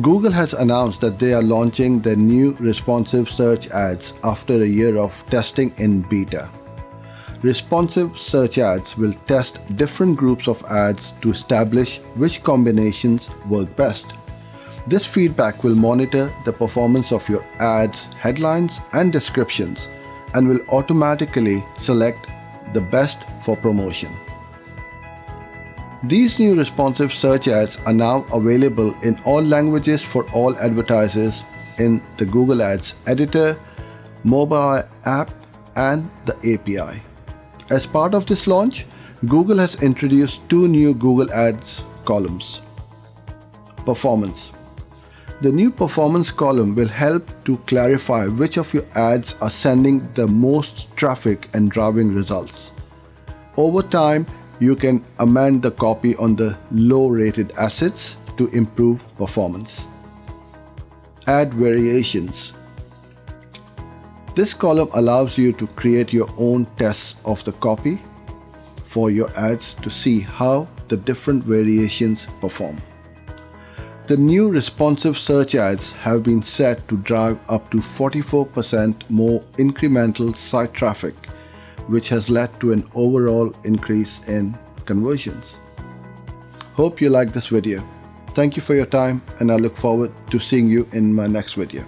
Google has announced that they are launching their new responsive search ads after a year of testing in beta. Responsive search ads will test different groups of ads to establish which combinations work best. This feedback will monitor the performance of your ads, headlines, and descriptions, and will automatically select the best for promotion. These new responsive search ads are now available in all languages for all advertisers in the Google Ads editor, mobile app, and the API. As part of this launch, Google has introduced two new Google Ads columns. Performance. The new performance column will help to clarify which of your ads are sending the most traffic and driving results. Over time, you can amend the copy on the low-rated assets to improve performance. Add variations. This column allows you to create your own tests of the copy for your ads to see how the different variations perform. The new responsive search ads have been set to drive up to 44% more incremental site traffic, which has led to an overall increase in conversions. Hope you like this video. Thank you for your time, and I look forward to seeing you in my next video.